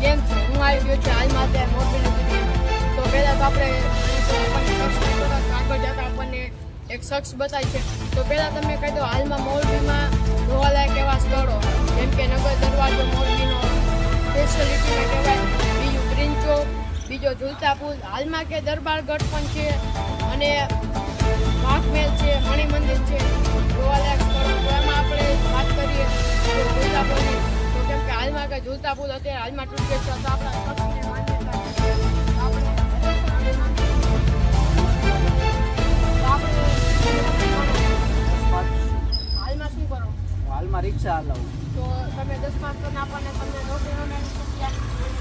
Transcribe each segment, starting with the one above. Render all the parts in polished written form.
કેમ છો? હું આવી ગયો છું હાલમાં અત્યારે મોરબીની સિટીમાં. તો પહેલાં તો આપણે આગળ જતા આપણને એક શખ્સ બતાય છે. તો પહેલાં તમે કહી દો હાલમાં મોરબીમાં જોવાલાયક એવા સ્થળો જેમ કે નગર દરવાજો મોરબીનો ફેસિલિટીમાં કહેવાય, બીજું ગ્રીન ચોક, બીજો ઝૂલતા પુલ, હાલમાં કે દરબારગઢ પણ છે અને વાઘમેલ છે, મણિ મંદિર છે, જોવાલાયક સ્થળો. તો એમાં આપણે વાત કરીએ તો ઝૂલતા પુલની. તો કેમ કે હાલમાં કે ઝૂલતા પુલ અત્યારે હાલમાં તૂટે છે, તો આપણા શખ્સને માન્યતા છે. હાલમાં શું કરો? હાલમાં રિક્ષા હલાવું. તો તમે 10 પાસ કરીને આપણને તમને નોકરી ન મેળવી શક્યા?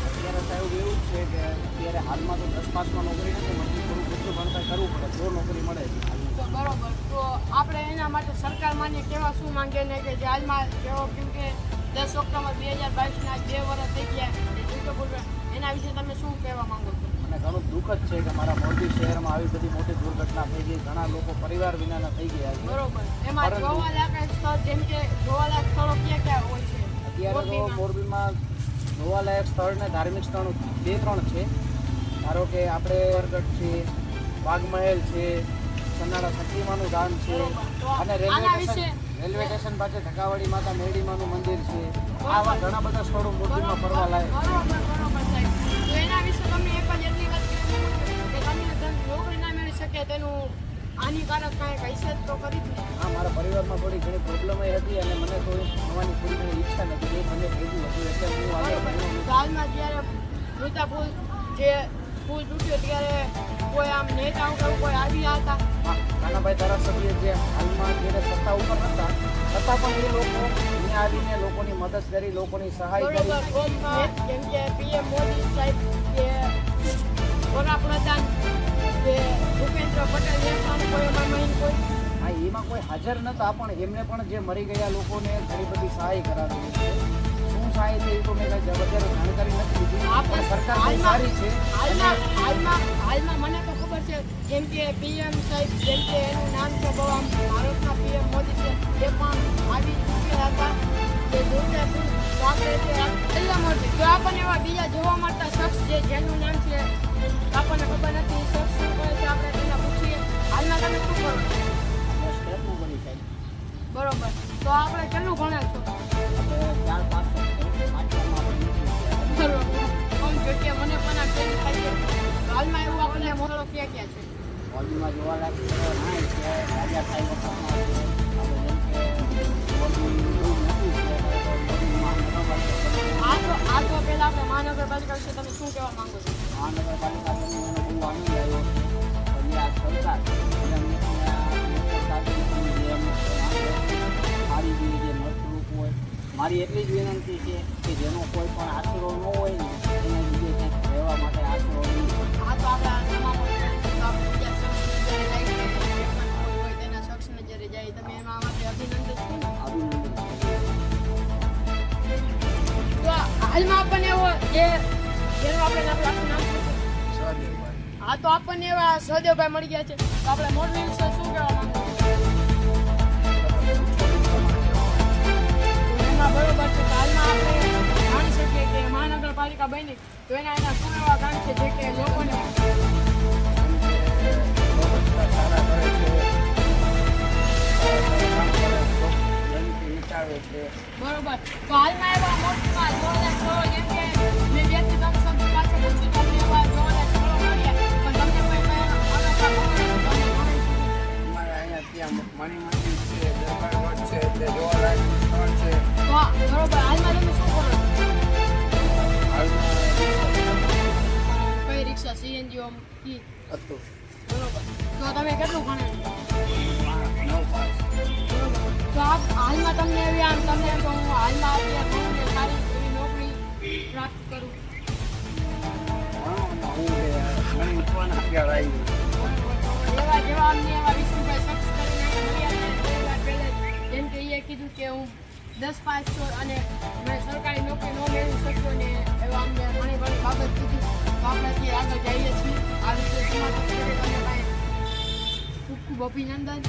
અત્યારે સાહેબ એવું જ છે કે અત્યારે હાલમાં તો 10 પાસમાં નોકરી નથી મળતી, થોડું પૂછું ભણતર કરવું પડે તો નોકરી મળે છે. તો બરોબર. તો આપણે એના માટે સરકાર માન્ય કેવા શું માંગે ને કે જે હાલમાં જેવો કેમ કે 10 ઓક્ટોબર 2022ના 2 વર્ષ થઈ ગયા, એના વિશે તમે શું કહેવા માંગો છો? અને ઘણું દુઃખ જ છે કે મારા મોરબી શહેરમાં આવી બધી મોટી દુર્ઘટના થઈ ગઈ, ઘણા લોકો પરિવાર વિનાના થઈ ગયા છે. બરોબર. એમાં જોવાલાયક સ્થળ જેમ કે જોવાલાયક સ્થળો ક્યાં ક્યાં હોય છે? અત્યારે તો મોરબીમાં જોવાલાયક સ્થળ ને ધાર્મિક સ્થળો 2-3 છે. ધારો કે આપણે વરગઢ છે, વાઘમહેલ છે, સન્નાળા સખીમાનું ધામ છે અને રેલવે સ્ટેશન પાસે ધકાવાડી માતા મેરડીમાનું મંદિર છે. આવા ઘણા બધા સ્થળો મોરબીમાં ફરવા લાયક. બરોબર સાહેબ. તો એના વિશે તમને એક જ એટલી વાત કહેવું કે તમને નોકરી ના મેળવી શકે તેનું હાનિકારક કાંઈ હૈસિયત તો કરી જ નહીં. હા, મારા પરિવારમાં થોડી ઘણી પ્રોબ્લેમ હતી અને મને તો થવાની થોડી ઘણી ઈચ્છા નથી, એ મને ભેગું હતું એટલે હું આગળ હાલમાં જ્યારે ઝૂલતા પુલ જે પુલ તૂટ્યો ત્યારે કોઈ આમ નેતાઓ કે કોઈ આવ્યા હતા? નાનાભાઈ ધારાસભ્ય જે હાલમાં જ્યારે સત્તા ઉપર હતા છતાં પણ એ લોકો અહીંયા આવીને લોકોની મદદ કરી, લોકોની સહાય કરી. જેમ કે પીએમ મોદી સાહેબ કે વડાપ્રધાન કે ભૂપેન્દ્ર પટેલ એ પણ કોઈ કોઈ હા, એમાં કોઈ હાજર નહોતા પણ એમને પણ જે મરી ગયા લોકોને ઘણી બધી સહાય કરાવેલી છે. શું સહાય છે એ તો મેં કાંઈ વધારે જાણકારી નથી લીધી, પણ સરકાર બહુ સારી છે. હાલમાં મને તો ખબર છે જેમ કે પીએમ સાહેબ જેમ કે એનું નામ છે બહુ આમ ભારતના પીએમ મોદી છે, એ પણ આવી ચૂક્યા હતા જે ઝૂલતા પુલ. તો આપણે છેલ્લા મોટી જો આપણને એવા બીજા જોવા મળતા શખ્સ જેનું નામ છે આપણને ખબર નથી શખ્સ શું કરે છે, આપણે તેને પૂછીએ. હાલમાં તમે શું કરો? બરોબર. તો આપણે કેટલું ભણ્યા છો? બરોબર. કોણ જગ્યા મને પણ આ ફેરી થાય છે. હાલમાં એવું આપણને મોડો ક્યાં ક્યાં છે? મોરબીમાં જોવાલાયક સ્થળો ના છે, રાજા સાહેબ વખતના છે, આપણે જેમ કે મોરબી બહુ મોટું છે. આ તો પહેલા આપણે મહાનગરપાલિકા વિશે તમે શું કહેવા માંગો છો? મહાનગરપાલિકા મને બહુ આનંદ આવ્યો છે. અને આ સરકાર મારી જે મતરૂપ હોય, મારી એટલી જ વિનંતી છે કે જેનો કોઈ પણ આશરો ન હોય ને એને લીધે કંઈક રહેવા માટે આશરો નહીં. આ તો આપણે આમાં બીજા શખ્સ જ્યારે જાય છે જે પણ કોઈ હોય તેના શખ્સને જ્યારે જાય તમે એમાં માટે અભિનંદન છો ને? અભિનંદન. તો હાલમાં આપણને એવો જે જેનું આપણે આખું નામ શું છે? હા, તો આપણને એવા સહદેવભાઈ મળી ગયા છે. તો આપણે મોરબી વિશે શું કહેવા માંગો છો? એમાં બરોબર છે. હાલમાં આપણે જાણી શકીએ કે મહાનગરપાલિકા બની તો એના શું એવા કામ છે જે કે લોકોને બરોબર. તો હાલમાં એવા મોટા જોવાલાયક સ્થળો જેમ કે મેં 2 થી 3 શબ્દ પાસે પૂછ્યું તમને એવા જોવાલાયક સ્થળો મળ્યા પણ તમને કોઈ અમારે અહીંયા ત્યાં મણિ મંદિર છે, દરબારગઢ છે, તે જોવાલાયક સ્થળ છે. હા, બરોબર. હાલમાં તમે શું કરો છો? કઈ રિક્ષા સીએનજી કી હતું બરોબર. તો તમે કેટલું ભણ્યા? 9 પાસ. તો હાલમાં તમને એવી આમ તમને એમ કહું હાલમાં અત્યારે ઘણું ને સારી એવી નોકરી પ્રાપ્ત કરું મને ઉઠવાના આગળ આવી. એવા અમને એવા વિષ્ણુભાઈ શખ્સ કરીને મળ્યા છે થોડી વાર પહેલાં જેમ કે એ કીધું કે હું 10 પાસ છું અને મેં સરકારી નોકરી ન મેળવી શક્યો ને એવા અમને ઘણી ઘણી બાબત કીધી. તો આપણે અત્યારે આગળ જઈએ છીએ આ વિશે સમાધાન કરી તમને કાંઈ ખૂબ ખૂબ અભિનંદન.